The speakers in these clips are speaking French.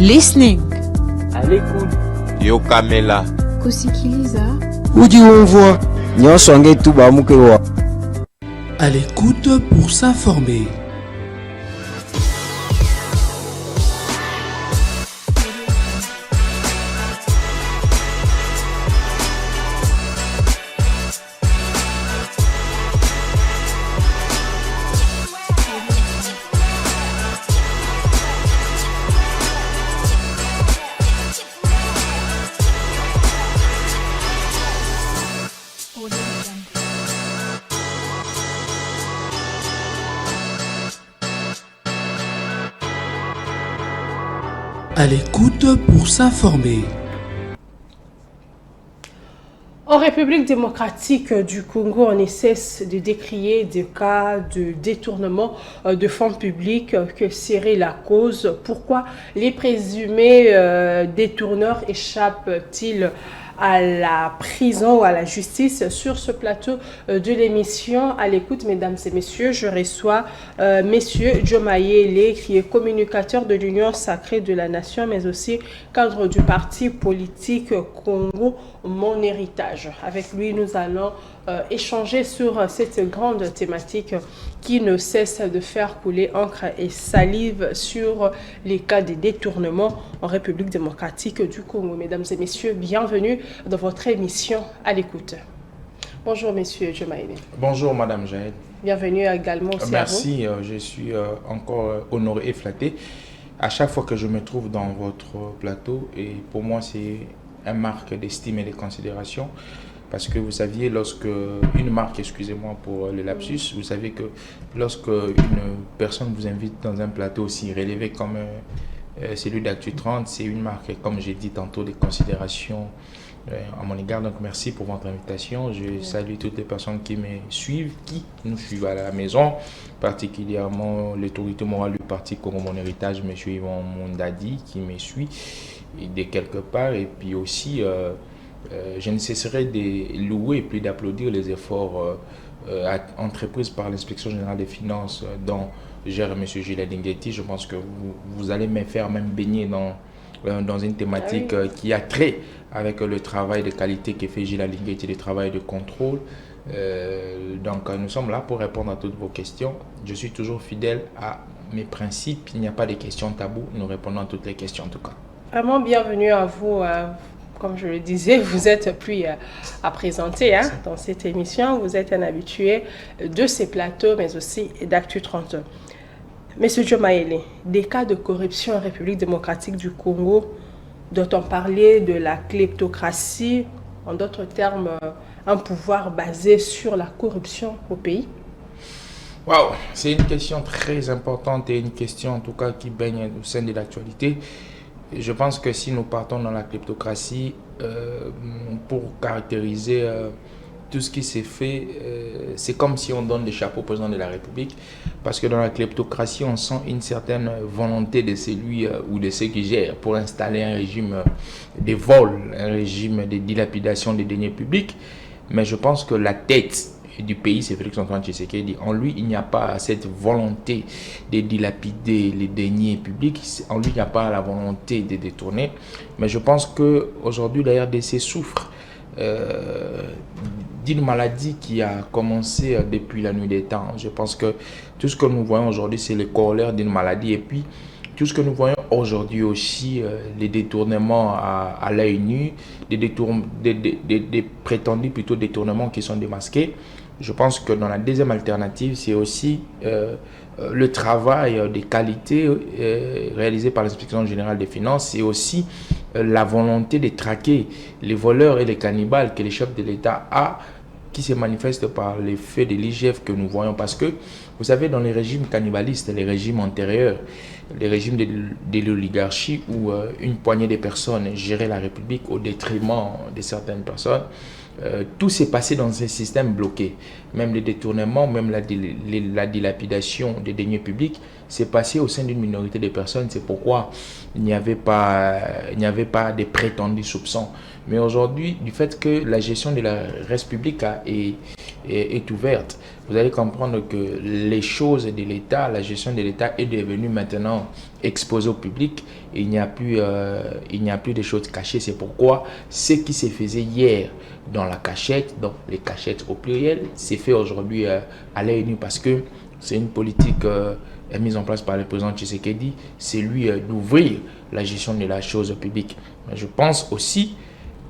Listening. À l'écoute. Yo Kamela. Kusikiliza. Ujiumvwa. Nyosonge tuba mukewa. À l'écoute pour s'informer. À l'écoute pour s'informer. En République démocratique du Congo, on ne cesse de décrier des cas de détournement de fonds publics. Que serait la cause? Pourquoi les présumés détourneurs échappent-ils à la prison ou à la justice? Sur ce plateau de l'émission À l'écoute, mesdames et messieurs, je reçois Monsieur Diomayele, qui est communicateur de l'Union sacrée de la nation, mais aussi cadre du parti politique Congo Mon Héritage. Avec lui, nous allons échanger sur cette grande thématique qui ne cesse de faire couler encre et salive sur les cas de détournement en République démocratique du Congo. Mesdames et messieurs, bienvenue dans votre émission À l'écoute. Bonjour Monsieur Diomayele. Bonjour Madame Jaël. Bienvenue également aussi Merci, je suis encore honoré et flatté à chaque fois que je me trouve dans votre plateau, et pour moi c'est une marque d'estime et de considération. Parce que vous saviez, lorsque une marque, excusez-moi pour le lapsus, vous savez que lorsque une personne vous invite dans un plateau aussi relevé comme celui d'Actu 30, c'est une marque, comme j'ai dit tantôt, de considération à mon égard. Donc merci pour votre invitation. Je salue toutes les personnes qui me suivent, qui nous suivent à la maison, particulièrement l'autorité morale du parti Congo Mon Héritage, M. Yvon Mondadi, qui me suit de quelque part, et puis aussi je ne cesserai de louer et puis d'applaudir les efforts entrepris par l'inspection générale des finances dont gère M. Gilles Linguetti. Je pense que vous allez me faire même baigner dans une thématique qui a trait avec le travail de qualité que fait Gilles Linguetti, le travail de contrôle. Donc nous sommes là pour répondre à toutes vos questions. Je suis toujours fidèle à mes principes. Il n'y a pas de questions taboues. Nous répondons à toutes les questions en tout cas. Vraiment bienvenue à vous. Comme je le disais, vous êtes plus à présenter dans cette émission. Vous êtes un habitué de ces plateaux, mais aussi d'Actu 30. Monsieur Diomayele, des cas de corruption en République démocratique du Congo, dont on parlait de la kleptocratie, en d'autres termes, un pouvoir basé sur la corruption au pays? Waouh, c'est une question très importante et une question en tout cas qui baigne au sein de l'actualité. Je pense que si nous partons dans la kleptocratie, pour caractériser tout ce qui s'est fait, c'est comme si on donne des chapeaux au président de la République, parce que dans la kleptocratie, on sent une certaine volonté de celui ou de ceux qui gèrent pour installer un régime de vol, un régime de dilapidation des deniers publics. Mais je pense que la tête du pays, c'est Félix-Antoine Tshisekedi. En lui, il n'y a pas cette volonté de dilapider les deniers publics. En lui, il n'y a pas la volonté de détourner. Mais je pense qu'aujourd'hui, la RDC souffre d'une maladie qui a commencé depuis la nuit des temps. Je pense que tout ce que nous voyons aujourd'hui, c'est le corollaire d'une maladie. Et puis, tout ce que nous voyons aujourd'hui aussi, les détournements à l'œil nu, des prétendus plutôt détournements qui sont démasqués. Je pense que dans la deuxième alternative, c'est aussi le travail de qualité réalisé par l'inspection générale des finances. C'est aussi la volonté de traquer les voleurs et les cannibales que les chefs de l'État a, qui se manifeste par les faits de l'IGF que nous voyons. Parce que, vous savez, dans les régimes cannibalistes, les régimes antérieurs, les régimes de l'oligarchie où une poignée de personnes géraient la République au détriment de certaines personnes, tout s'est passé dans un système bloqué. Même les détournements, même la dilapidation des deniers publics s'est passé au sein d'une minorité de personnes. C'est pourquoi il n'y avait pas de prétendus soupçons. Mais aujourd'hui, du fait que la gestion de la res publique est ouverte, vous allez comprendre que les choses de l'État, la gestion de l'État est devenue maintenant exposée au public. Il n'y a plus de choses cachées. C'est pourquoi ce qui se faisait hier dans la cachette, donc les cachettes au pluriel, c'est fait aujourd'hui à l'œil nu parce que c'est une politique mise en place par le président Tshisekedi, c'est lui d'ouvrir la gestion de la chose publique. Je pense aussi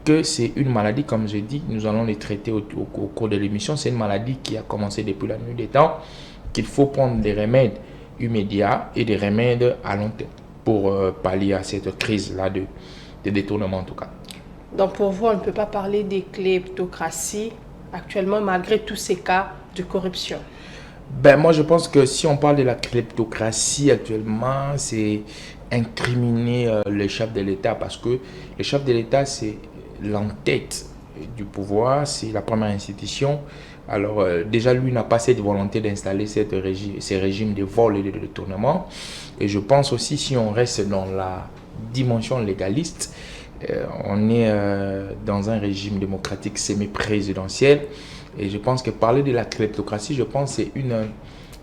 que c'est une maladie, comme je dis, nous allons les traiter au cours de l'émission, c'est une maladie qui a commencé depuis la nuit des temps, qu'il faut prendre des remèdes immédiats et des remèdes à long terme pour pallier à cette crise-là de détournement en tout cas. Donc pour vous, on ne peut pas parler des kleptocraties actuellement malgré tous ces cas de corruption? Ben, moi, je pense que si on parle de la kleptocratie actuellement, c'est incriminer le chef de l'État parce que le chef de l'État, c'est l'entête du pouvoir, c'est la première institution. Alors, déjà, lui n'a pas cette volonté d'installer ces régimes de vol et de détournement. Et je pense aussi, si on reste dans la dimension légaliste, on est dans un régime démocratique semi-présidentiel. Et je pense que parler de la kleptocratie, je pense que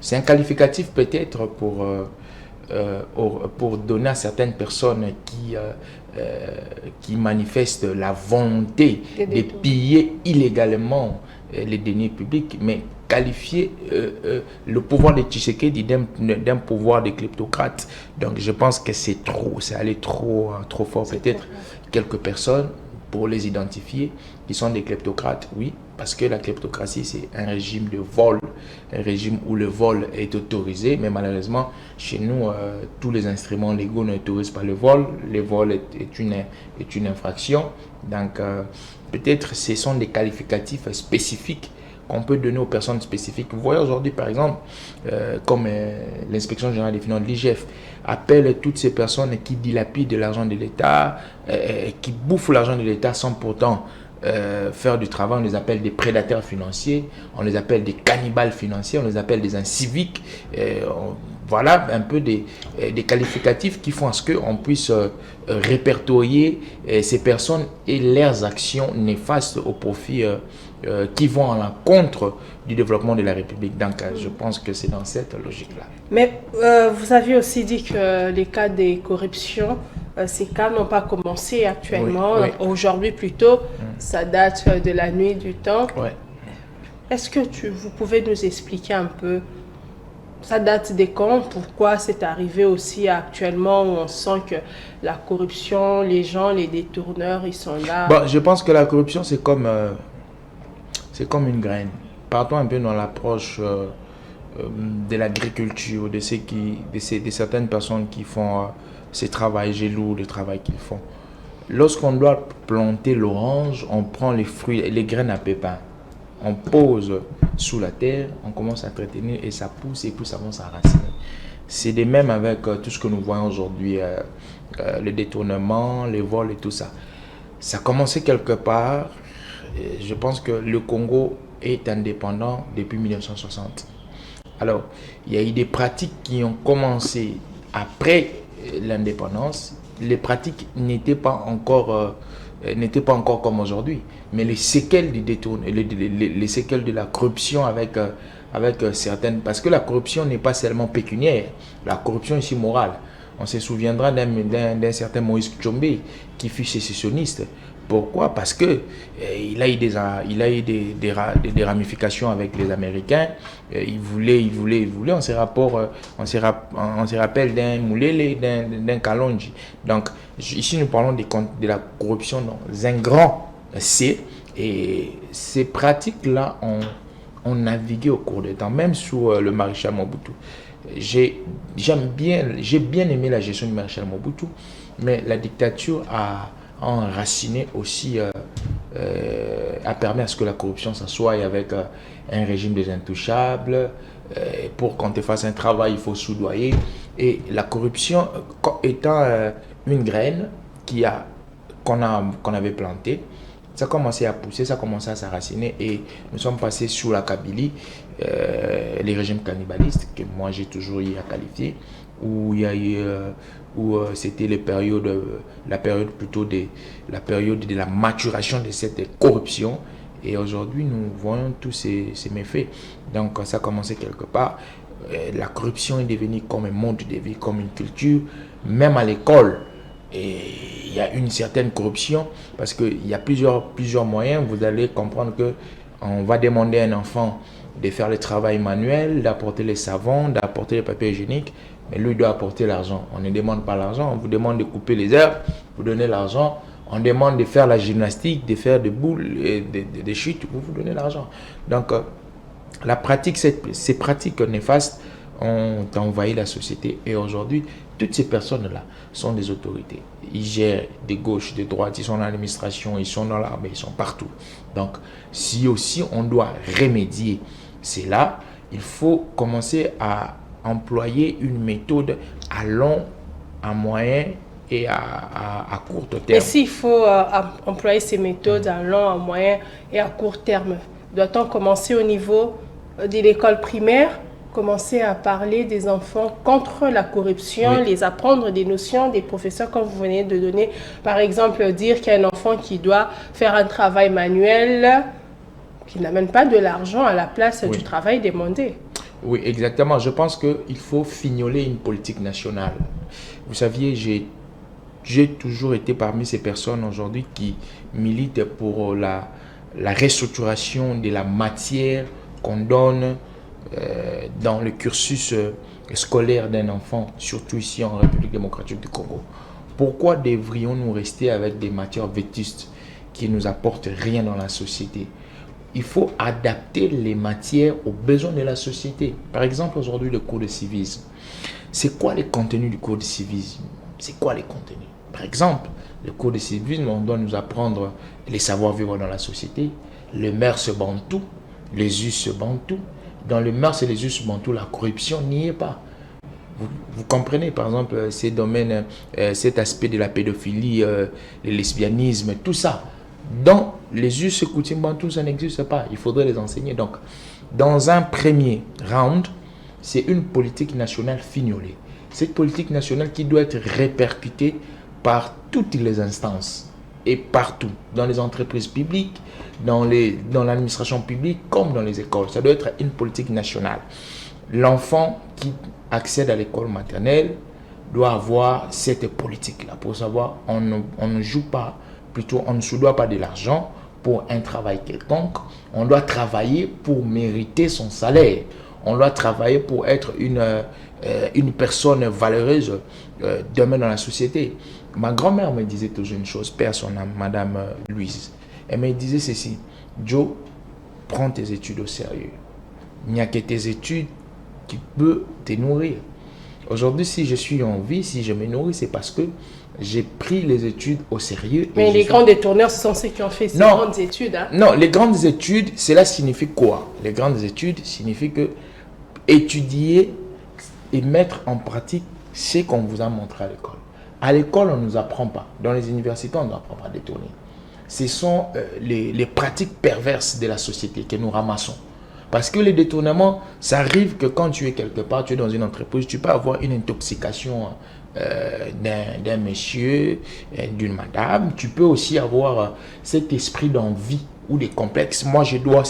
c'est un qualificatif peut-être pour donner à certaines personnes qui manifestent la volonté de piller illégalement les deniers publics, mais qualifier le pouvoir de Tshisekedi d'un pouvoir de kleptocrate. Donc je pense que c'est allé trop fort. Peut-être quelques personnes, pour les identifier, qui sont des kleptocrates, oui, parce que la kleptocratie, c'est un régime de vol, un régime où le vol est autorisé, mais malheureusement, chez nous, tous les instruments légaux n'autorisent pas le vol. Le vol est une infraction. Donc, peut-être ce sont des qualificatifs spécifiques qu'on peut donner aux personnes spécifiques. Vous voyez aujourd'hui, par exemple, comme l'inspection générale des finances, l'IGF, appelle toutes ces personnes qui dilapident l'argent de l'État, qui bouffent l'argent de l'État sans pourtant faire du travail. On les appelle des prédateurs financiers, on les appelle des cannibales financiers, on les appelle des inciviques. Voilà un peu des qualificatifs qui font à ce qu'on puisse répertorier ces personnes et leurs actions néfastes au profit qui vont à l'encontre du développement de la République. Donc, je pense que c'est dans cette logique-là. Mais vous aviez aussi dit que les cas de corruption, ces cas n'ont pas commencé actuellement, oui. aujourd'hui plutôt, ça date de la nuit du temps. Oui. Est-ce que vous pouvez nous expliquer un peu, ça date des quand, pourquoi c'est arrivé aussi actuellement où on sent que la corruption, les gens, les détourneurs, ils sont là? Bon, je pense que la corruption, c'est comme une graine. Partons un peu dans l'approche de l'agriculture, de certaines personnes qui font ce travail lourd, le travail qu'ils font. Lorsqu'on doit planter l'orange, on prend les fruits, les graines à pépins. On pose sous la terre, on commence à entretenir et ça pousse et puis ça va s'enraciner. C'est de même avec tout ce que nous voyons aujourd'hui, le détournement, les vols et tout ça. Ça a commencé quelque part. Je pense que le Congo est indépendant depuis 1960. Alors, il y a eu des pratiques qui ont commencé après l'indépendance. Les pratiques n'étaient pas encore comme aujourd'hui, mais les séquelles du détournement, les séquelles de la corruption avec certaines, parce que la corruption n'est pas seulement pécuniaire, la corruption est aussi morale. On se souviendra d'un certain Moïse Tshombe qui fut sécessionniste. Pourquoi? Parce que il a eu des ramifications avec les Américains. Il voulait. On se rappelle d'un Moulele, d'un Kalonji. Donc ici nous parlons de la corruption dans un grand C. Et ces pratiques-là ont navigué au cours du temps, même sous le maréchal Mobutu. J'ai bien aimé la gestion du maréchal Mobutu, mais la dictature a enraciné aussi, a permis à ce que la corruption s'assoie avec un régime des intouchables. Pour qu'on te fasse un travail, il faut soudoyer. Et la corruption étant une graine qu'on avait plantée, ça a commencé à pousser, ça a commencé à s'enraciner et nous sommes passés sous la Kabylie, les régimes cannibalistes que moi j'ai toujours eu à qualifier, où il y a eu c'était la période de la maturation de cette corruption Et aujourd'hui, nous voyons tous ces méfaits. Donc, ça a commencé quelque part. La corruption est devenue comme un mode de vie, comme une culture, même à l'école. Et il y a une certaine corruption parce qu'il y a plusieurs moyens. Vous allez comprendre que on va demander à un enfant de faire le travail manuel, d'apporter les savons, d'apporter les papiers hygiéniques, mais lui doit apporter l'argent. On ne demande pas l'argent, on vous demande de couper les herbes, vous donnez l'argent. On demande de faire la gymnastique, de faire des boules et des chutes, vous donnez l'argent. Donc, la pratique, ces pratiques néfastes ont envahi la société. Et aujourd'hui, toutes ces personnes-là sont des autorités. Ils gèrent de gauche, de droite, ils sont dans l'administration, ils sont dans l'armée, ils sont partout. Donc, si aussi on doit remédier cela, il faut commencer à employer une méthode à long, à moyen et à court terme. Et s'il faut employer ces méthodes à long, à moyen et à court terme, doit-on commencer au niveau de l'école primaire, commencer à parler des enfants contre la corruption, oui, les apprendre des notions des professeurs comme vous venez de donner, par exemple dire qu'il y a un enfant qui doit faire un travail manuel qui n'amène pas de l'argent à la place, oui, du travail demandé. Oui, exactement. Je pense qu'il faut fignoler une politique nationale. Vous saviez, j'ai toujours été parmi ces personnes aujourd'hui qui militent pour la restructuration de la matière qu'on donne dans le cursus scolaire d'un enfant, surtout ici en République démocratique du Congo. Pourquoi devrions-nous rester avec des matières vétustes qui ne nous apportent rien dans la société? Il faut adapter les matières aux besoins de la société. Par exemple, aujourd'hui, le cours de civisme. C'est quoi les contenus du cours de civisme? C'est quoi les contenus? Par exemple, le cours de civisme, on doit nous apprendre les savoir-vivre dans la société, le mœurs bantou, les us bantou. Dans le mœurs et les us bantou, la corruption n'y est pas. Vous comprenez, par exemple, ces domaines, cet aspect de la pédophilie, le lesbianisme, tout ça. Dans les us coutumes bantou, ça n'existe pas. Il faudrait les enseigner. Donc, dans un premier round, c'est une politique nationale fignolée. Cette politique nationale qui doit être répercutée par toutes les instances et partout, dans les entreprises publiques, dans l'administration publique comme dans les écoles. Ça doit être une politique nationale. L'enfant qui accède à l'école maternelle doit avoir cette politique-là pour savoir on ne joue pas, plutôt on ne se doit pas de l'argent pour un travail quelconque. On doit travailler pour mériter son salaire. On doit travailler pour être une personne valeureuse demain dans la société. Ma grand-mère me disait toujours une chose, paix à son âme, Madame Louise. Elle me disait ceci: Joe, prends tes études au sérieux. Il n'y a que tes études qui peuvent te nourrir. Aujourd'hui, si je suis en vie, si je me nourris, c'est parce que j'ai pris les études au sérieux. Mais les grands détourneurs, ce sont ceux qui ont fait ces grandes études. Hein? Non, les grandes études, cela signifie quoi? Les grandes études signifient que étudier et mettre en pratique ce qu'on vous a montré à l'école. À l'école, on ne nous apprend pas. Dans les universités, on ne nous apprend pas à détourner. Ce sont les pratiques perverses de la société que nous ramassons. Parce que les détournements, ça arrive que quand tu es quelque part, tu es dans une entreprise, tu peux avoir une intoxication d'un monsieur, d'une madame. Tu peux aussi avoir cet esprit d'envie ou des complexes. Moi, je dois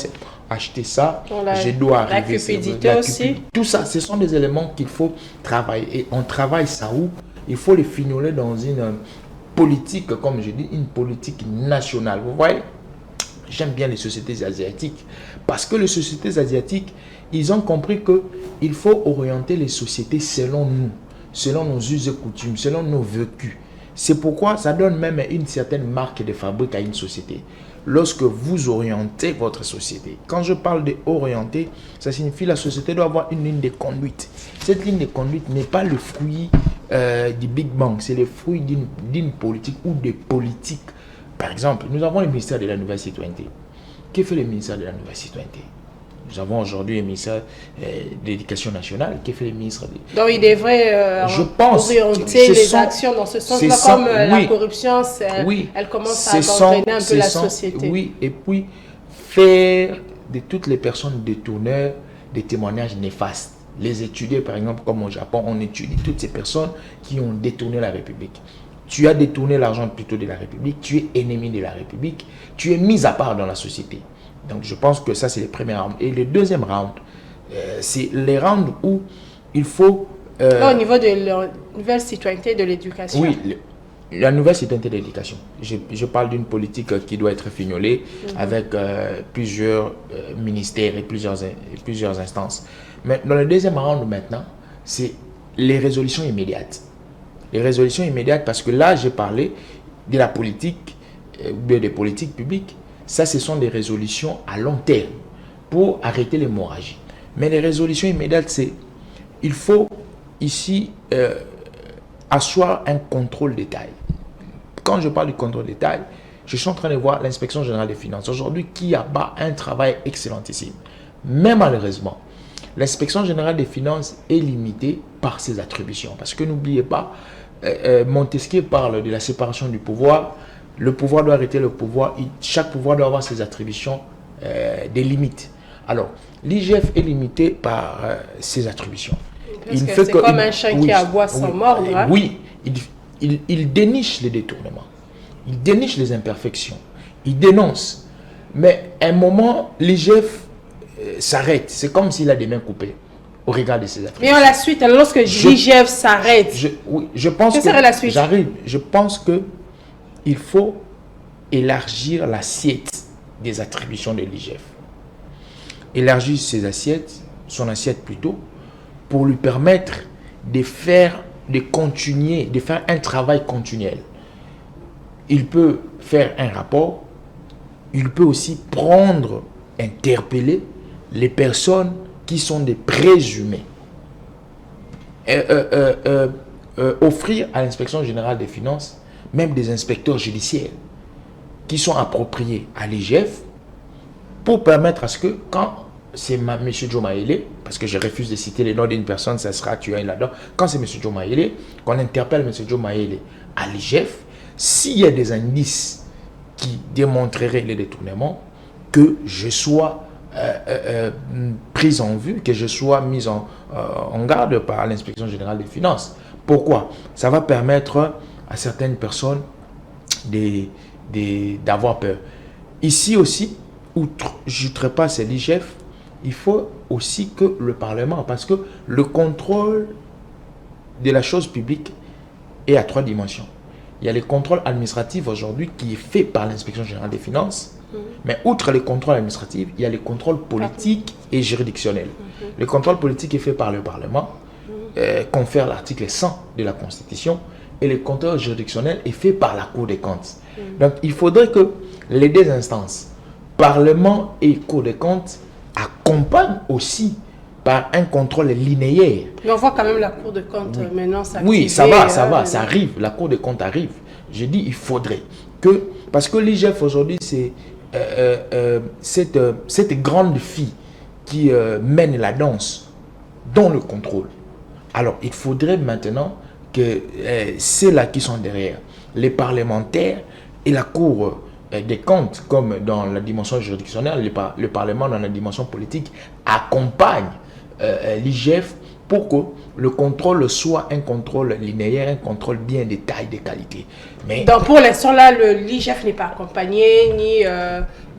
acheter ça, je dois arriver. La cupidité aussi. Tout ça, ce sont des éléments qu'il faut travailler. Et on travaille ça où? Il faut les fignoler dans une politique, comme je dis, une politique nationale. Vous voyez? J'aime bien les sociétés asiatiques parce que les sociétés asiatiques, ils ont compris qu'il faut orienter les sociétés selon nous, selon nos us et coutumes, selon nos vécus. C'est pourquoi ça donne même une certaine marque de fabrique à une société. Lorsque vous orientez votre société, quand je parle de orienter, ça signifie que la société doit avoir une ligne de conduite. Cette ligne de conduite n'est pas le fruit du Big Bang, c'est le fruit d'une politique ou des politiques. Par exemple, nous avons le ministère de la Nouvelle Citoyenneté. Que fait le ministère de la Nouvelle Citoyenneté? Nous avons aujourd'hui le ministère de l'Éducation nationale. Que fait le ministre Donc, il devrait orienter les actions dans ce sens-là, comme la corruption, elle commence à entraîner un peu la société. Oui, et puis faire de toutes les personnes détourneurs des témoignages néfastes. Les étudier, par exemple, comme au Japon, on étudie toutes ces personnes qui ont détourné la République. Tu as détourné l'argent plutôt de la République, tu es ennemi de la République, tu es mis à part dans la société. Donc je pense que ça c'est le premier round. Et le deuxième round, c'est les rounds où il faut... Là, au niveau de la nouvelle citoyenneté de l'éducation. Oui, la nouvelle citoyenneté de l'éducation. Je parle d'une politique qui doit être fignolée avec plusieurs ministères et plusieurs instances. Mais dans le deuxième round maintenant, c'est les résolutions immédiates. Les résolutions immédiates, parce que là, j'ai parlé de la politique, ou bien des politiques publiques. Ça, ce sont des résolutions à long terme pour arrêter l'hémorragie. Mais les résolutions immédiates, c'est il faut ici asseoir un contrôle détail. Quand je parle du contrôle détail, je suis en train de voir l'inspection générale des finances aujourd'hui qui abat un travail excellentissime. Mais malheureusement, l'inspection générale des finances est limitée par ses attributions. Parce que n'oubliez pas, Montesquieu parle de la séparation du pouvoir. Le pouvoir doit arrêter le pouvoir. Chaque pouvoir doit avoir ses attributions, des limites. Alors, l'IGF est limité par ses attributions. C'est comme un chien qui aboie sans mordre. Hein? Oui, il déniche les détournements. Il déniche les imperfections. Il dénonce. Mais à un moment, l'IGF s'arrête. C'est comme s'il a des mains coupées au regard de ses attributions. Mais en la suite, alors lorsque l'IGF s'arrête, je pense que serait la suite? J'arrive. Je pense que il faut élargir l'assiette des attributions de l'IGF. Élargir ses assiettes, son assiette plutôt, pour lui permettre de faire un travail continuel. Il peut faire un rapport, il peut aussi interpeller les personnes qui sont des présumés. Offrir à l'inspection générale des finances même des inspecteurs judiciaires qui sont appropriés à l'IGF pour permettre à ce que quand c'est M. Joe Mayele, parce que je refuse de citer le nom d'une personne, ça sera tué là-dedans, quand c'est M. Joe Mayele, qu'on interpelle M. Joe Mayele à l'IGF, s'il y a des indices qui démontreraient les détournements, que je sois pris en vue, que je sois mis en garde par l'inspection générale des finances. Pourquoi? Ça va permettre à certaines personnes d'avoir peur. Ici aussi, outre, je ne trépasse l'IGF, il faut aussi que le Parlement, parce que le contrôle de la chose publique est à 3 dimensions. Il y a le contrôle administratif aujourd'hui qui est fait par l'inspection générale des finances, mais outre les contrôles administratifs, il y a les contrôles politiques et juridictionnels. Le contrôle politique est fait par le Parlement, confère l'article 100 de la Constitution, et le contrôle juridictionnel est fait par la Cour des comptes. Donc, il faudrait que les deux instances, Parlement et Cour des comptes, accompagnent aussi par un contrôle linéaire. Mais on voit quand même la Cour des comptes maintenant s'activer. Oui, ça va, ça arrive. La Cour des comptes arrive. J'ai dit, il faudrait que... Parce que l'IGF aujourd'hui, c'est cette grande fille qui mène la danse dans le contrôle. Alors, il faudrait maintenant que ceux-là qui sont derrière, les parlementaires et la Cour des comptes, comme dans la dimension juridictionnelle, le Parlement dans la dimension politique, accompagnent l'IGF pour que le contrôle soit un contrôle linéaire, un contrôle bien détaillé de qualité. Mais donc pour l'instant là, l'IGF n'est pas accompagné ni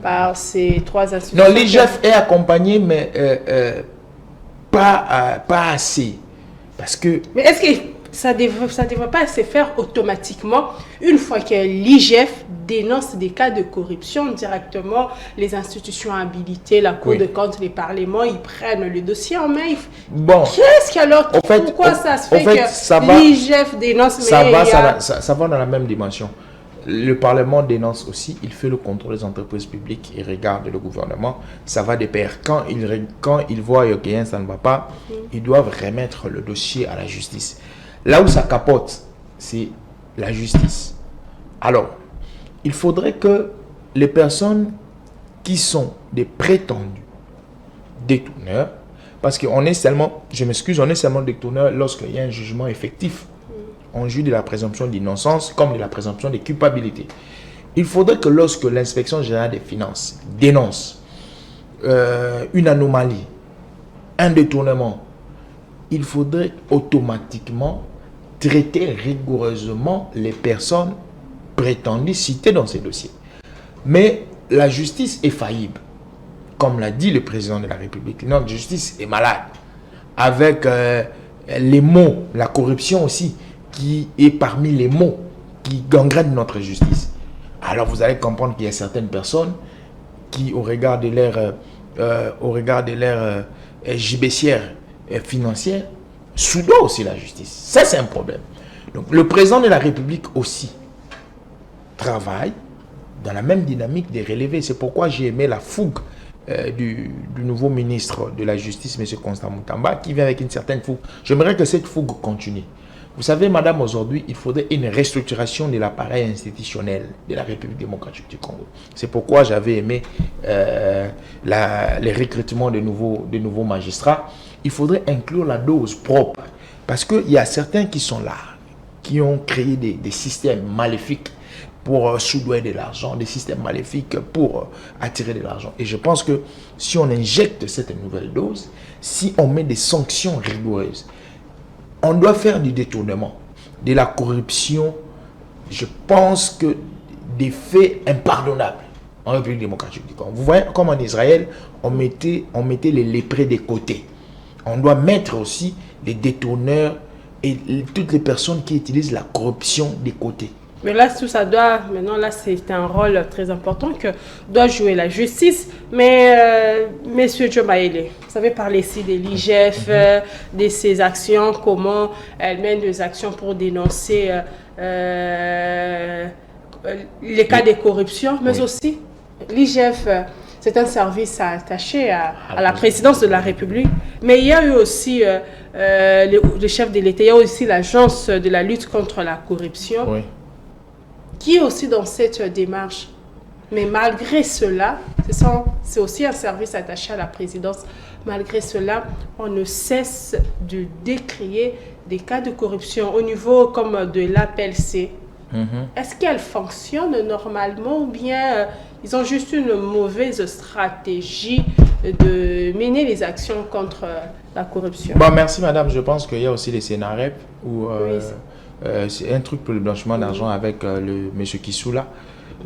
par ces 3 institutions. Non, l'IGF est accompagné, mais pas assez. Parce que... Mais est-ce que ça devrait pas se faire automatiquement une fois que l'IGF dénonce des cas de corruption directement, les institutions habilitées, la Cour des comptes, les parlements, ils prennent le dossier en main. Bon. Qu'est-ce qu'alors pourquoi ça se fait que l'IGF dénonce? Ça va dans la même dimension. Le Parlement dénonce aussi, il fait le contrôle des entreprises publiques et regarde le gouvernement. Ça va de pair. Quand ils voient que ça ne va pas, ils doivent remettre le dossier à la justice. Là où ça capote, c'est la justice. Alors, il faudrait que les personnes qui sont des prétendus détourneurs, parce qu'on est seulement, je m'excuse, on est seulement détourneurs lorsqu'il y a un jugement effectif. On juge de la présomption d'innocence comme de la présomption de culpabilité. Il faudrait que lorsque l'inspection générale des finances dénonce une anomalie, un détournement, il faudrait automatiquement traiter rigoureusement les personnes prétendues citées dans ces dossiers. Mais la justice est faillible. comme l'a dit le président de la République, notre justice est malade. Avec les mots, la corruption aussi, qui est parmi les mots qui gangrènent notre justice. Alors vous allez comprendre qu'il y a certaines personnes qui, au regard de leur gibecière financière, soudoient aussi la justice. Ça, c'est un problème. Donc le président de la République aussi travaille dans la même dynamique des relevés. C'est pourquoi j'ai aimé la fougue du nouveau ministre de la Justice, M. Constant Moutamba, qui vient avec une certaine fougue. J'aimerais que cette fougue continue. Vous savez, madame, aujourd'hui, il faudrait une restructuration de l'appareil institutionnel de la République démocratique du Congo. C'est pourquoi j'avais aimé les recrutements de nouveaux magistrats. Il faudrait inclure la dose propre. Parce qu'il y a certains qui sont là, qui ont créé des systèmes maléfiques pour soudoyer de l'argent, des systèmes maléfiques pour attirer de l'argent. Et je pense que si on injecte cette nouvelle dose, si on met des sanctions rigoureuses, on doit faire du détournement, de la corruption, je pense que des faits impardonnables en République démocratique du Congo. Vous voyez, comme en Israël, on mettait les lépreux des côtés. On doit mettre aussi les détourneurs et toutes les personnes qui utilisent la corruption des côtés. Mais là, tout ça doit, maintenant, là, c'est un rôle très important que doit jouer la justice. Mais, Monsieur Joe Maele, vous avez parlé ici de l'IGF, de ses actions, comment elle mène des actions pour dénoncer les cas de corruption, mais aussi l'IGF, c'est un service attaché à la présidence de la République. Mais il y a eu aussi le chef de l'État, il y a aussi l'agence de la lutte contre la corruption. Oui. Qui est aussi dans cette démarche. Mais malgré cela, c'est aussi un service attaché à la présidence. Malgré cela, on ne cesse de décrier des cas de corruption au niveau comme de l'APLC. Est-ce qu'elle fonctionne normalement ou bien ils ont juste une mauvaise stratégie de mener les actions contre la corruption? Bon, merci madame. Je pense qu'il y a aussi les Sénarep où c'est un truc pour le blanchiment d'argent avec le monsieur Kissoula.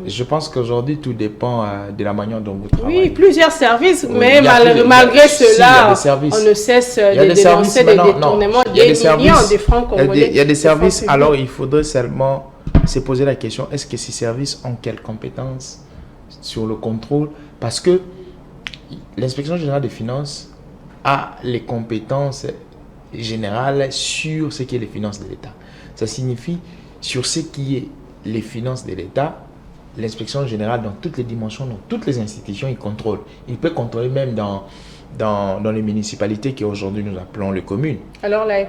Je pense qu'aujourd'hui, tout dépend de la manière dont vous travaillez. Oui, plusieurs services, mais malgré cela, on ne cesse de dénoncer des détournements des millions de francs congolais. Il y a des services, alors il faudrait seulement se poser la question, est-ce que ces services ont quelles compétences sur le contrôle? Parce que l'inspection générale des finances a les compétences générales sur ce qui est les finances de l'État. Ça signifie, sur ce qui est les finances de l'État, l'inspection générale, dans toutes les dimensions, dans toutes les institutions, il contrôle. Il peut contrôler même dans les municipalités qu'aujourd'hui nous appelons les communes. Alors, la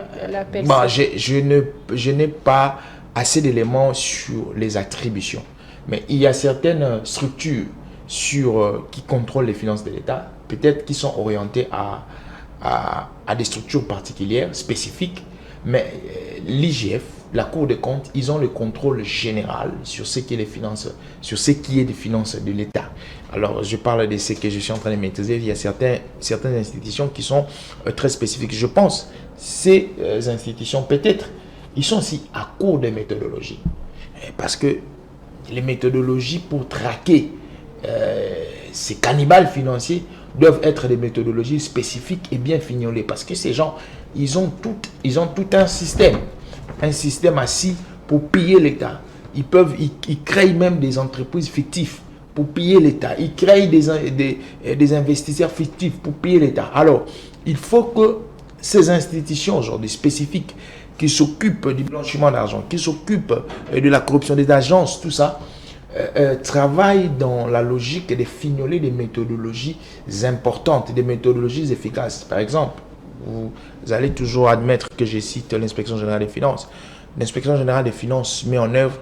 PLC. Bon, je n'ai pas assez d'éléments sur les attributions. Mais il y a certaines structures qui contrôlent les finances de l'État, peut-être qui sont orientées à des structures particulières, spécifiques. Mais l'IGF, la Cour des comptes, ils ont le contrôle général sur ce qui est les finances, sur ce qui est des finances de l'État. Alors, je parle de ce que je suis en train de maîtriser. Il y a certaines institutions qui sont très spécifiques. Je pense ces institutions, peut-être, ils sont aussi à court de méthodologie. Parce que les méthodologies pour traquer ces cannibales financiers doivent être des méthodologies spécifiques et bien fignolées. Parce que ces gens, ils ont tout un système assis pour piller l'État. Ils créent même des entreprises fictives pour piller l'État. Ils créent des investisseurs fictifs pour piller l'État. Alors, il faut que ces institutions aujourd'hui spécifiques qui s'occupent du blanchiment d'argent, qui s'occupent de la corruption des agences, tout ça, travaillent dans la logique de fignoler des méthodologies importantes, des méthodologies efficaces. Par exemple, vous allez toujours admettre que je cite l'inspection générale des finances. L'inspection générale des finances met en œuvre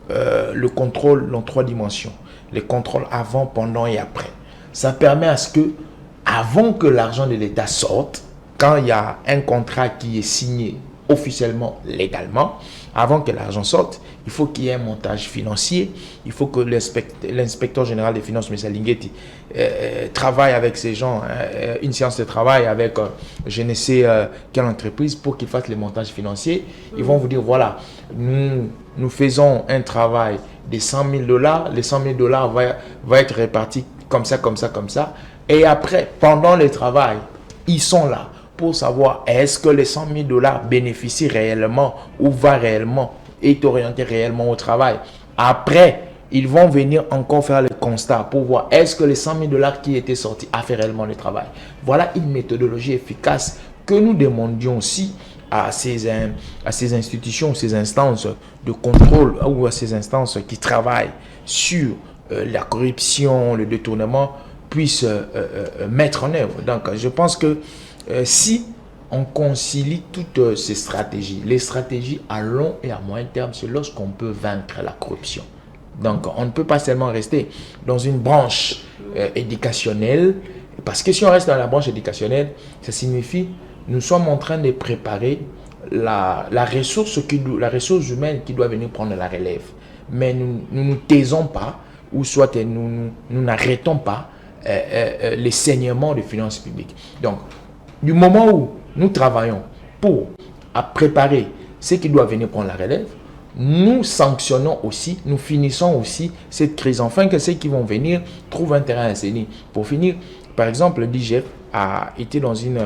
le contrôle dans 3 dimensions. Les contrôles avant, pendant et après. Ça permet à ce que, avant que l'argent de l'État sorte, quand il y a un contrat qui est signé officiellement, légalement, avant que l'argent sorte, il faut qu'il y ait un montage financier. Il faut que l'inspecteur général des finances, M. Linguetti, travaille avec ces gens, une séance de travail avec je ne sais quelle entreprise pour qu'ils fassent les montages financiers. Ils vont vous dire, voilà, nous faisons un travail de $100 000. Les $100 000 va être réparti comme ça, comme ça, comme ça. Et après, pendant le travail, ils sont là pour savoir est-ce que les 100 000 $ bénéficient réellement ou va réellement, est orienté réellement au travail. Après, ils vont venir encore faire le constat pour voir est-ce que les 100 000 $ qui étaient sortis a fait réellement le travail. Voilà une méthodologie efficace que nous demandions aussi à ces institutions, ces instances de contrôle ou à ces instances qui travaillent sur la corruption, le détournement, puissent mettre en œuvre. Donc, je pense que si on concilie toutes ces stratégies, les stratégies à long et à moyen terme, c'est lorsqu'on peut vaincre la corruption. Donc, on ne peut pas seulement rester dans une branche éducationnelle, parce que si on reste dans la branche éducationnelle, ça signifie nous sommes en train de préparer la ressource humaine qui doit venir prendre la relève. Mais nous ne nous taisons pas, ou soit nous n'arrêtons pas les saignements de finances publiques. Donc, du moment où nous travaillons pour préparer ce qui doit venir prendre la relève, nous sanctionnons aussi, nous finissons aussi cette crise, afin que ceux qui vont venir trouvent un terrain à saigner. Pour finir, par exemple, le DGF a été dans une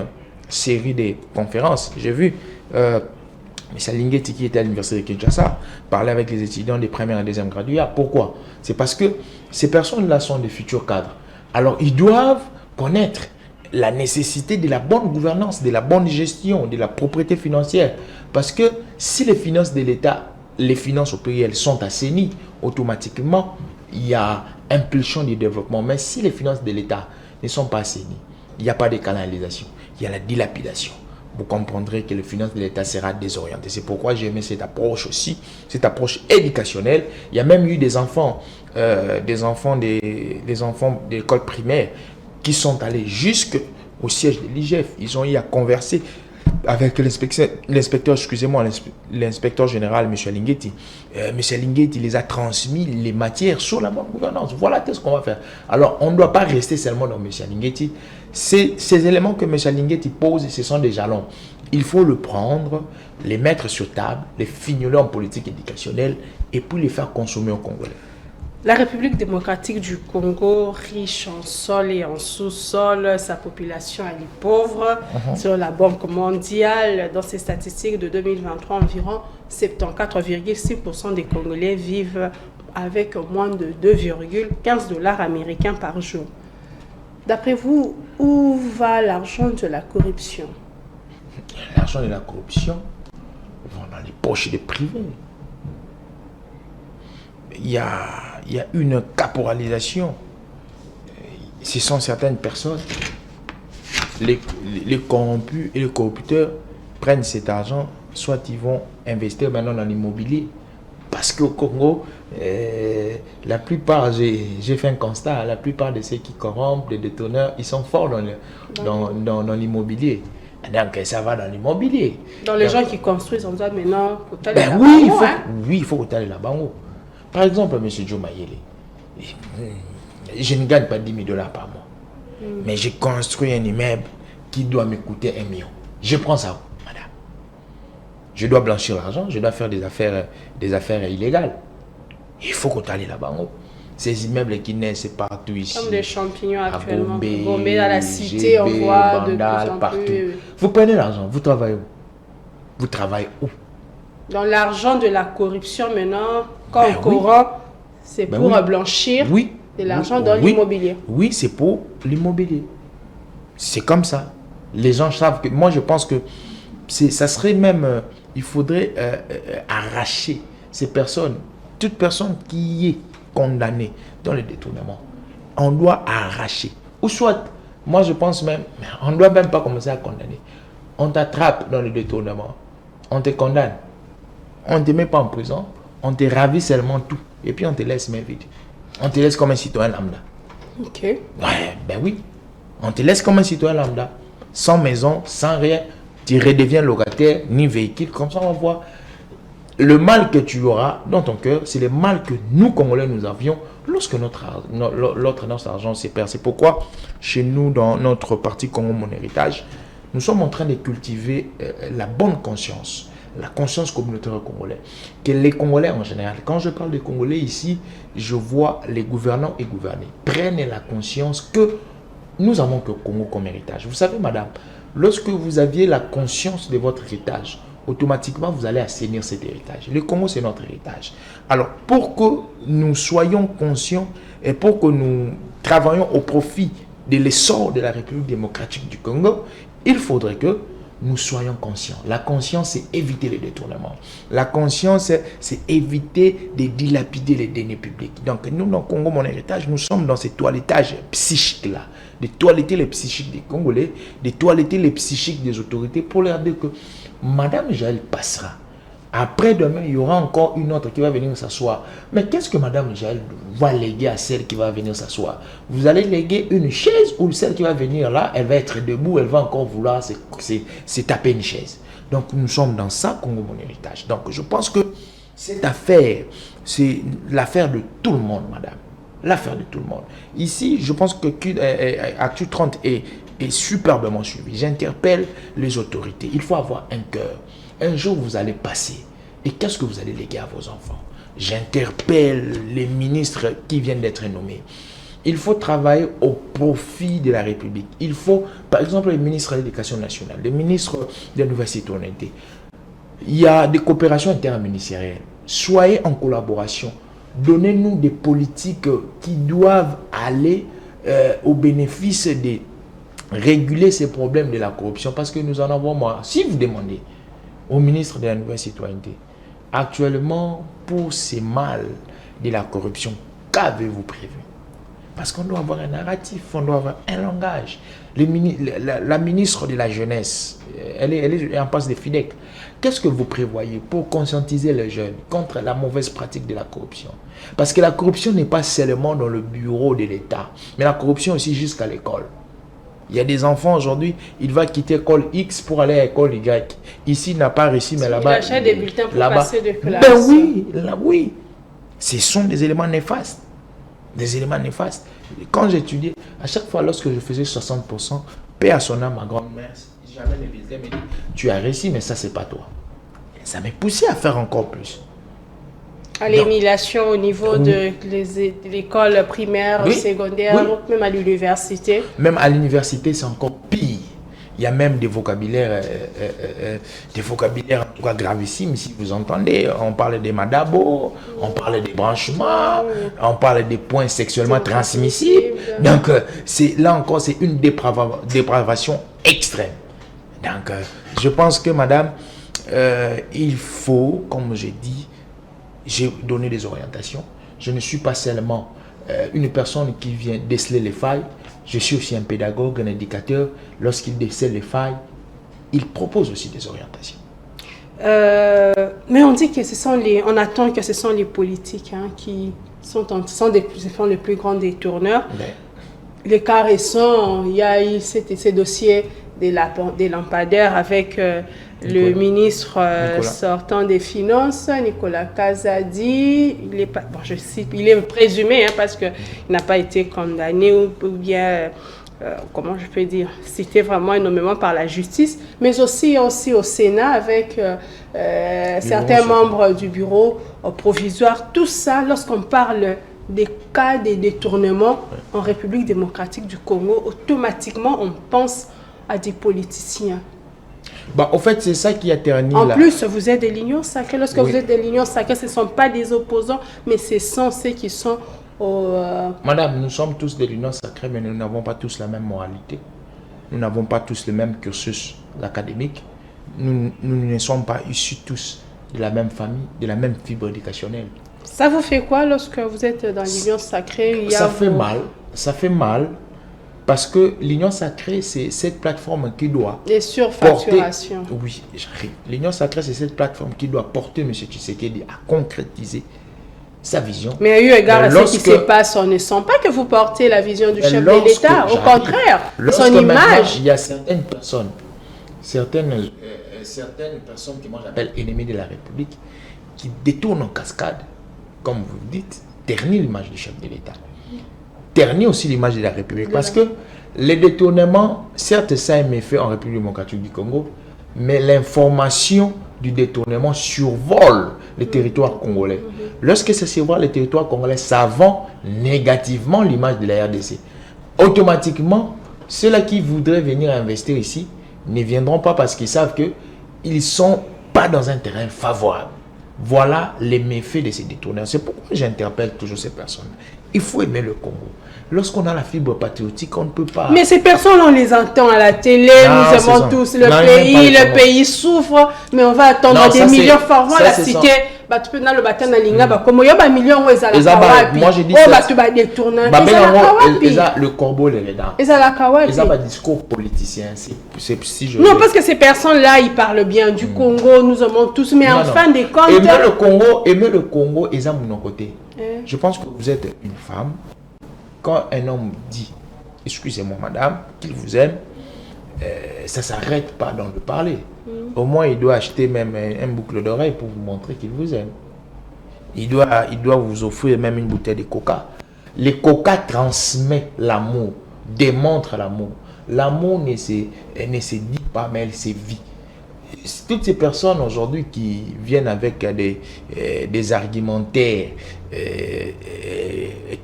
série de conférences. J'ai vu M. Linguetti, qui était à l'université de Kinshasa, parler avec les étudiants des premières et deuxième graduats. Pourquoi? C'est parce que ces personnes-là sont des futurs cadres. Alors, ils doivent connaître la nécessité de la bonne gouvernance, de la bonne gestion, de la propriété financière. Parce que si les finances de l'État, les finances au pluriel sont assainies, automatiquement, il y a impulsion du développement. Mais si les finances de l'État ne sont pas assainies, il n'y a pas de canalisation, il y a la dilapidation. Vous comprendrez que les finances de l'État sera désorientées. C'est pourquoi j'ai aimé cette approche aussi, cette approche éducationnelle. Il y a même eu des enfants d'école primaire qui sont allés jusqu'au siège de l'IGF. Ils ont eu à converser avec l'inspecteur général, M. Linguetti. M. Linguetti les a transmis les matières sur la bonne gouvernance. Voilà ce qu'on va faire. Alors, on ne doit pas rester seulement dans M. Linguetti. Ces éléments que M. Linguetti pose, ce sont des jalons. Il faut le prendre, les mettre sur table, les fignoler en politique éducationnelle et puis les faire consommer aux Congolais. La République démocratique du Congo, riche en sol et en sous-sol, sa population elle est pauvre. Selon la Banque mondiale, dans ses statistiques de 2023, environ 74,6% des Congolais vivent avec moins de 2,15 $ américains par jour. D'après vous, où va l'argent de la corruption? L'argent de la corruption va dans les poches des privés. Il y a une caporalisation. Ce sont certaines personnes, les corrompus et les corrupteurs prennent cet argent, soit ils vont investir maintenant dans l'immobilier. Parce qu'au Congo, la plupart, j'ai fait un constat, la plupart de ceux qui corrompent, les détourneurs, ils sont forts dans l'immobilier. Donc ça va dans l'immobilier. Dans les gens qui construisent, on dit maintenant, il faut que tu ailles là-bas. Par exemple, M. Joe Mayele, je ne gagne pas 10 000 $ par mois. Mais j'ai construit un immeuble qui doit me coûter 1 million. Je prends ça, madame. Je dois blanchir l'argent, je dois faire des affaires illégales. Il faut qu'on aille là-bas. Ces immeubles qui naissent partout ici. Comme des champignons actuellement. Bombé dans la cité, on voit de plus en partout. plus. Vous prenez l'argent, vous travaillez où? Vous travaillez où? Dans l'argent de la corruption maintenant, quand on corrompt, c'est pour blanchir de l'argent dans l'immobilier. Oui, c'est pour l'immobilier. C'est comme ça. Les gens savent que... Moi, je pense que ça serait même... il faudrait arracher ces personnes, toute personne qui est condamnée dans le détournement. On doit arracher. Ou soit, moi je pense même, on ne doit même pas commencer à condamner. On t'attrape dans le détournement. On te condamne. On ne te met pas en prison. On te ravit seulement tout. Et puis on te laisse main vide. On te laisse comme un citoyen lambda. Ok. Ouais, ben oui. On te laisse comme un citoyen lambda. Sans maison, sans rien. Tu redeviens locataire, ni véhicule. Comme ça, on voit le mal que tu auras dans ton cœur. C'est le mal que nous, Congolais, nous avions lorsque notre argent s'est perdu. C'est pourquoi, chez nous, dans notre parti Congo Mon Héritage, nous sommes en train de cultiver la bonne conscience, la conscience communautaire congolaise. Que les Congolais en général, quand je parle des Congolais ici, je vois les gouvernants et gouvernés prennent la conscience que nous avons que Congo comme héritage. Vous savez, madame, lorsque vous aviez la conscience de votre héritage, automatiquement, vous allez assainir cet héritage. Le Congo, c'est notre héritage. Alors, pour que nous soyons conscients et pour que nous travaillions au profit de l'essor de la République démocratique du Congo, il faudrait que nous soyons conscients. La conscience, c'est éviter les détournements. La conscience, c'est éviter de dilapider les deniers publics. Donc, nous, dans le Congo, mon héritage, nous sommes dans ce toilettage psychique-là. De toiletter les psychiques des Congolais, de toiletter les psychiques des autorités pour leur dire que Madame Jaël passera. Après-demain, il y aura encore une autre qui va venir s'asseoir. Mais qu'est-ce que Madame Jaël va léguer à celle qui va venir s'asseoir? Vous allez léguer une chaise ou celle qui va venir là, elle va être debout, elle va encore vouloir se taper une chaise. Donc nous sommes dans ça, Congo, mon héritage. Donc je pense que cette affaire, c'est l'affaire de tout le monde, madame. L'affaire de tout le monde. Ici, je pense que Actu 30 est superbement suivi. J'interpelle les autorités. Il faut avoir un cœur. Un jour, vous allez passer. Et qu'est-ce que vous allez léguer à vos enfants? J'interpelle les ministres qui viennent d'être nommés. Il faut travailler au profit de la République. Il faut, par exemple, les ministres de l'Éducation nationale, les ministres de la nouvelle citoyenneté. Il y a des coopérations interministérielles. Soyez en collaboration. Donnez-nous des politiques qui doivent aller au bénéfice de réguler ces problèmes de la corruption. Parce que nous en avons marre. Si vous demandez au ministre de la nouvelle citoyenneté, actuellement, pour ces mal de la corruption, qu'avez-vous prévu? Parce qu'on doit avoir un narratif, on doit avoir un langage. La ministre de la Jeunesse, elle est en passe de FIDEC. Qu'est-ce que vous prévoyez pour conscientiser les jeunes contre la mauvaise pratique de la corruption? Parce que la corruption n'est pas seulement dans le bureau de l'État, mais la corruption aussi jusqu'à l'école. Il y a des enfants aujourd'hui, il va quitter l'école X pour aller à l'école Y. Ici, il n'a pas réussi, mais là-bas... Il achète des bulletins pour passer de classe. Ben oui, là, oui. Ce sont des éléments néfastes. Des éléments néfastes. Quand j'étudiais, à chaque fois, lorsque je faisais 60%, paix à son âme, ma grand-mère, jamais les bulletins me dit, tu as réussi, mais ça, c'est pas toi. Et ça m'a poussé à faire encore plus. À l'émulation au niveau de l'école primaire, oui, secondaire, oui. Même à l'université. Même à l'université, c'est encore pire. Il y a même des vocabulaires en tout cas gravissimes, si vous entendez. On parle des madabo, on parle des branchements, on parle des points sexuellement transmissibles. Donc, là encore, c'est une dépravation extrême. Donc, je pense que, madame, il faut, comme j'ai dit, j'ai donné des orientations. Je ne suis pas seulement une personne qui vient déceler les failles. Je suis aussi un pédagogue, un éducateur. Lorsqu'il décèle les failles, il propose aussi des orientations. Mais on dit que on attend que ce sont les politiques qui sont les plus grands détourneurs. Mais les cas récents, il y a eu ces dossiers des lampadaires avec le ministre sortant des Finances, Nicolas Kazadi. Il est présumé parce qu'il n'a pas été condamné ou bien, comment je peux dire, cité vraiment énormément par la justice, mais aussi au Sénat avec certains membres du bureau provisoire. Tout ça, lorsqu'on parle des cas de détournement en République démocratique du Congo, automatiquement on pense à des politiciens. Au fait, c'est ça qui a terni. En plus, vous êtes de l'Union sacrée. Lorsque vous êtes de l'Union sacrée, ce ne sont pas des opposants, mais ce sont ceux qui sont Madame, nous sommes tous de l'Union sacrée, mais nous n'avons pas tous la même moralité. Nous n'avons pas tous le même cursus académique. Nous ne sommes pas issus tous de la même famille, de la même fibre éducationnelle. Ça vous fait quoi lorsque vous êtes dans l'Union sacrée? Ça fait mal. Parce que l'Union sacrée, c'est cette plateforme qui doit les surfacturations. Oui, j'arrive. L'Union sacrée, c'est cette plateforme qui doit porter M. Tshisekedi à concrétiser sa vision. Mais eu égard à ce qui se passe, on ne sent pas que vous portez la vision du chef de l'État. Au contraire, son image. Il y a certaines personnes que moi j'appelle ennemis de la République, qui détournent en cascade, comme vous dites, ternir l'image du chef de l'État. Ternir aussi l'image de la République. Parce que les détournements, certes, ça a un effet en République démocratique du Congo, mais l'information du détournement survole le territoire congolais. Lorsque ça survole le territoire congolais, ça vend négativement l'image de la RDC. Automatiquement, Ceux-là qui voudraient venir investir ici ne viendront pas parce qu'ils savent qu'ils ne sont pas dans un terrain favorable. Voilà les méfaits de ces détourneurs. C'est pourquoi j'interpelle toujours ces personnes. Il faut aimer le Congo. Lorsqu'on a la fibre patriotique, on ne peut pas... Mais ces personnes, on les entend à la télé, nous aimons tous le pays souffre, mais on va attendre des millions par mois, la cité... Tu peux dans le bâtiment de l'Inga, comme il y a des millions où ils ont la kawapi. Moi, je dis ça. Tu vas détourner. Le corbeau, les redans. Ils ont la kawapi. Ils ont un discours politicien. Non, parce que ces personnes-là, ils parlent bien du Congo, nous aimons tous, mais en fin de compte... Aimer le Congo, ils ont mon côté. Je pense que vous êtes une femme. Quand un homme dit, excusez-moi madame, qu'il vous aime, ça ne s'arrête pas dans le parler. Au moins, il doit acheter même un boucle d'oreille pour vous montrer qu'il vous aime. Il doit vous offrir même une bouteille de coca. Le coca transmet l'amour, démontre l'amour. L'amour ne se dit pas, mais elle se vit. Toutes ces personnes aujourd'hui qui viennent avec des argumentaires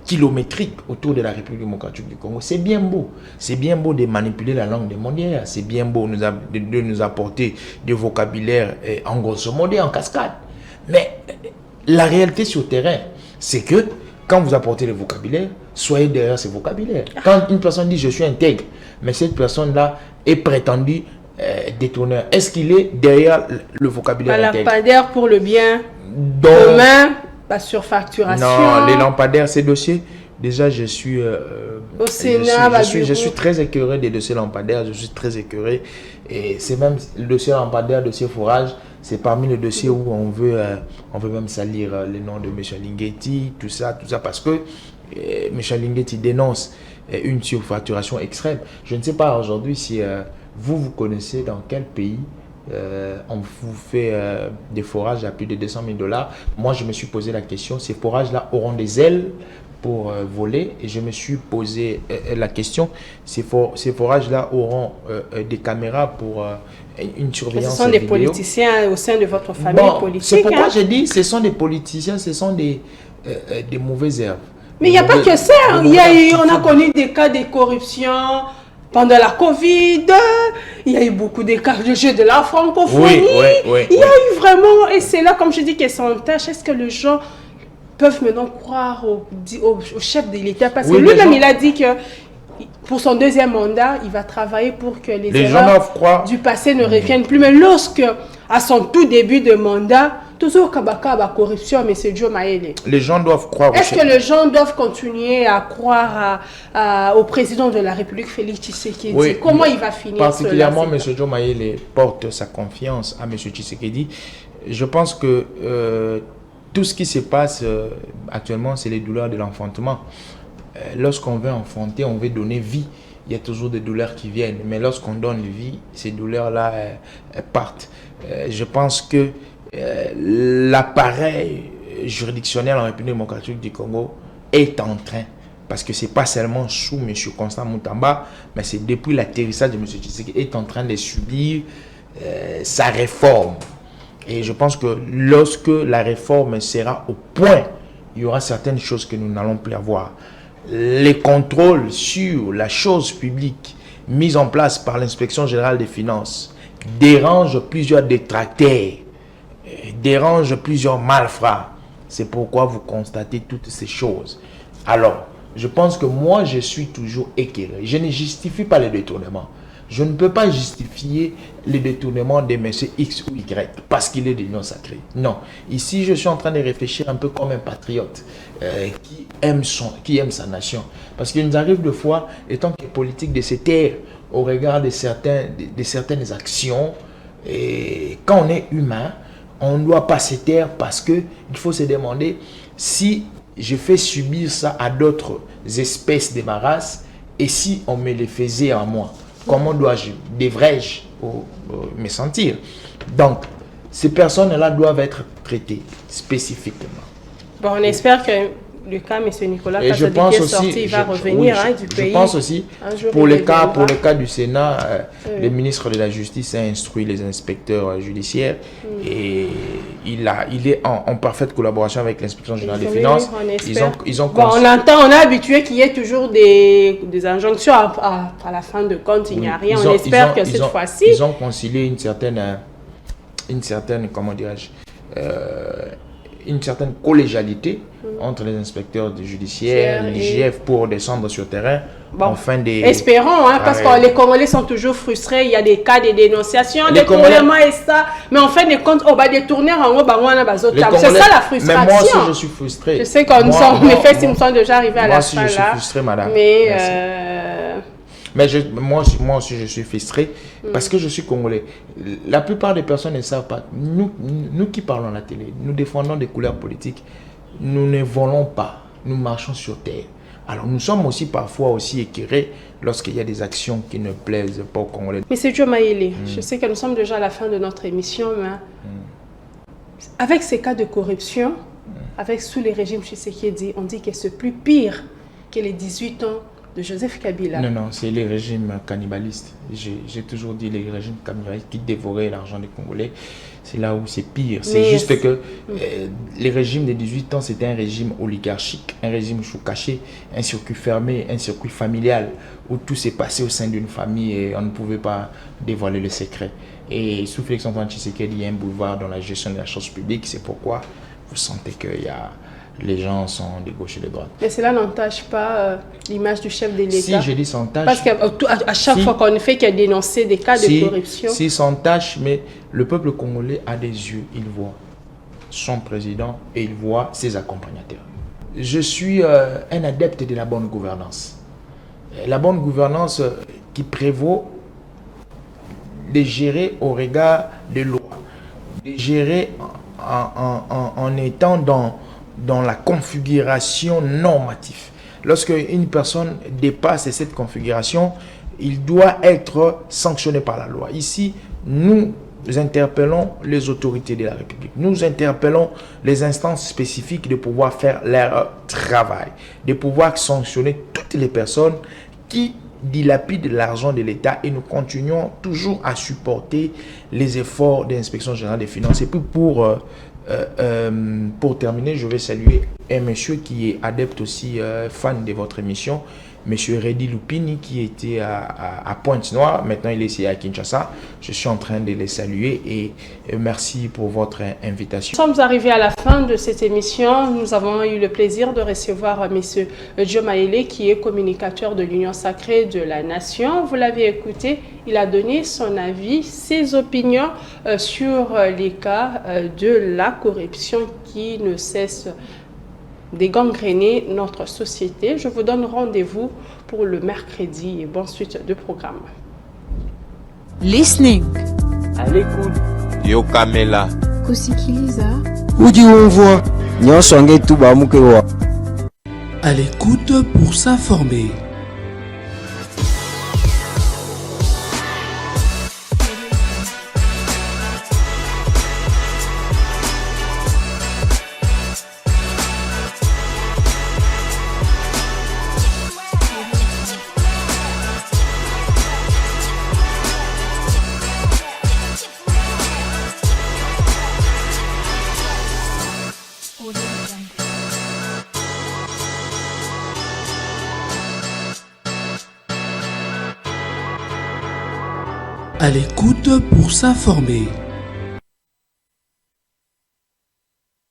kilométriques autour de la République démocratique du Congo, c'est bien beau. C'est bien beau de manipuler la langue des mondiales. C'est bien beau de nous apporter des vocabulaires en grosso modo, en cascade. Mais la réalité sur le terrain, c'est que quand vous apportez le vocabulaire, soyez derrière ce vocabulaire. Quand une personne dit « je suis intègre », mais cette personne-là est prétendue détourneur. Est-ce qu'il est derrière le vocabulaire intègre? Lampadaire pour le bien commun, pas surfacturation. Non, les lampadaires, ces dossiers, déjà je suis au Sénat, je suis très écœuré des dossiers lampadaires, je suis très écœuré. Et c'est même le dossier lampadaire, le dossier forage, c'est parmi les dossiers où on veut même salir le nom de M. Lingeti, tout ça, parce que M. Lingeti dénonce une surfacturation extrême. Je ne sais pas aujourd'hui si vous connaissez dans quel pays on vous fait des forages à plus de 200 000 $. Moi, je me suis posé la question, ces forages-là auront des ailes pour voler, et je me suis posé la question, ces forages-là auront des caméras pour une surveillance vidéo. Ce sont des politiciens au sein de votre famille politique. C'est pourquoi j'ai dit, ce sont des politiciens, ce sont des mauvaises herbes. Mais il n'y a pas que ça. On a connu des cas de corruption pendant la Covid. Il y a eu beaucoup de cas de jeu de la francophonie. Oui. Il y a eu vraiment, et c'est là, comme je dis, qu'elles sont en tâche. Est-ce que les gens peuvent maintenant croire au chef de l'État? Parce que lui-même, il a dit que pour son deuxième mandat, il va travailler pour que les erreurs du passé ne reviennent plus. Mais lorsque, à son tout début de mandat, toujours Kabaka la corruption, M. Joe Maele. Les gens doivent croire. Est-ce que les gens doivent continuer à croire au président de la République, Félix Tshisekedi? Oui, comment il va finir? Particulièrement, M. Joe Maele porte sa confiance à M. Tshisekedi. Je pense que tout ce qui se passe actuellement, c'est les douleurs de l'enfantement. Lorsqu'on veut enfanter, on veut donner vie. Il y a toujours des douleurs qui viennent. Mais lorsqu'on donne vie, ces douleurs-là partent. Je pense que l'appareil juridictionnel en République démocratique du Congo est en train, parce que ce n'est pas seulement sous M. Constant Moutamba, mais c'est depuis l'atterrissage de M. Tshisekedi, est en train de subir sa réforme. Et je pense que lorsque la réforme sera au point, il y aura certaines choses que nous n'allons plus avoir. Les contrôles sur la chose publique mis en place par l'inspection générale des finances dérangent plusieurs détracteurs, dérange plusieurs malfrats. C'est pourquoi vous constatez toutes ces choses. Alors, je pense que moi, je suis toujours éclairé. Je ne justifie pas les détournements. Je ne peux pas justifier les détournements de M. X ou Y parce qu'il est de l'union sacrée. Non. Ici, je suis en train de réfléchir un peu comme un patriote qui aime sa nation. Parce qu'il nous arrive de fois, étant que politique, de se taire au regard de certaines actions. Et quand on est humain, on ne doit pas se taire, parce qu'il faut se demander si je fais subir ça à d'autres espèces de ma race, et si on me le faisait à moi, comment devrais-je me sentir? Donc, ces personnes-là doivent être traitées spécifiquement. Bon, on espère que le cas M. Nicolas Kazadi est sorti, il va revenir du pays. Je pense aussi, pour le cas du Sénat, le ministre de la Justice a instruit les inspecteurs judiciaires et il est en parfaite collaboration avec l'inspection générale des finances. Ils ont bon, on a habitué qu'il y ait toujours des injonctions à la fin de compte, il n'y a rien. On espère que cette fois-ci... Ils ont concilié une certaine comment dirais-je, une certaine collégialité entre les inspecteurs judiciaires, l'IGF pour descendre sur terrain. Bon, espérons, hein, parce que les Congolais sont toujours frustrés. Il y a des cas de dénonciation, des tournements et ça. Mais en fin de compte, on va détourner en haut, c'est ça la frustration. Mais moi aussi, je suis frustré. Je sais qu'on nous sommes déjà arrivés à la fin là. Moi aussi, je suis frustré, madame. Mais moi aussi, je suis frustré parce que je suis Congolais. La plupart des personnes ne savent pas. Nous qui parlons à la télé, nous défendons des couleurs politiques. Nous ne volons pas. Nous marchons sur terre. Alors nous sommes aussi parfois aussi écœurés lorsqu'il y a des actions qui ne plaisent pas aux Congolais. Monsieur Joe Mayele, je sais que nous sommes déjà à la fin de notre émission, mais avec ces cas de corruption, avec sous les régimes Tshisekedi, on dit que c'est plus pire que les 18 ans de Joseph Kabila. Non, c'est les régimes cannibalistes. J'ai toujours dit les régimes cannibalistes qui dévoraient l'argent des Congolais. C'est là où c'est pire. C'est juste que les régimes des 18 ans, c'était un régime oligarchique, un régime sous-caché, un circuit fermé, un circuit familial, où tout s'est passé au sein d'une famille et on ne pouvait pas dévoiler le secret. Et sous Félix-Antoine Tshisekedi, il y a un boulevard dans la gestion de la chose publique. C'est pourquoi vous sentez qu'il y a... Les gens sont de gauche et de droite. Mais cela n'entache pas l'image du chef de l'État. Si, je dis sans tâche. Parce qu'à chaque fois qu'on fait qu'il y a dénoncé des cas de corruption. Si, sans tâche, mais le peuple congolais a des yeux. Il voit son président et il voit ses accompagnateurs. Je suis un adepte de la bonne gouvernance. La bonne gouvernance qui prévaut de gérer au regard des lois, de gérer en étant dans la configuration normative. Lorsque une personne dépasse cette configuration, il doit être sanctionné par la loi. Ici, nous interpellons les autorités de la République. Nous interpellons les instances spécifiques de pouvoir faire leur travail, de pouvoir sanctionner toutes les personnes qui dilapident l'argent de l'État, et nous continuons toujours à supporter les efforts de l'inspection générale des finances. Et puis pour terminer, je vais saluer un monsieur qui est adepte aussi, fan de votre émission, monsieur Redi Lupini, qui était à Pointe-Noire. Maintenant, il est ici à Kinshasa. Je suis en train de les saluer et merci pour votre invitation. Nous sommes arrivés à la fin de cette émission. Nous avons eu le plaisir de recevoir monsieur Joe Mayele, qui est communicateur de l'Union sacrée de la Nation. Vous l'avez écouté, il a donné son avis, ses opinions sur les cas de la corruption qui ne cesse de gangréner notre société. Je vous donne rendez-vous pour le mercredi et bonne suite de programme. Listening. À l'écoute. Yo Kamela. Kusikiliza. Udi umvwa. Nyonso ngetu bamukewa. À l'écoute pour s'informer. À l'écoute pour s'informer.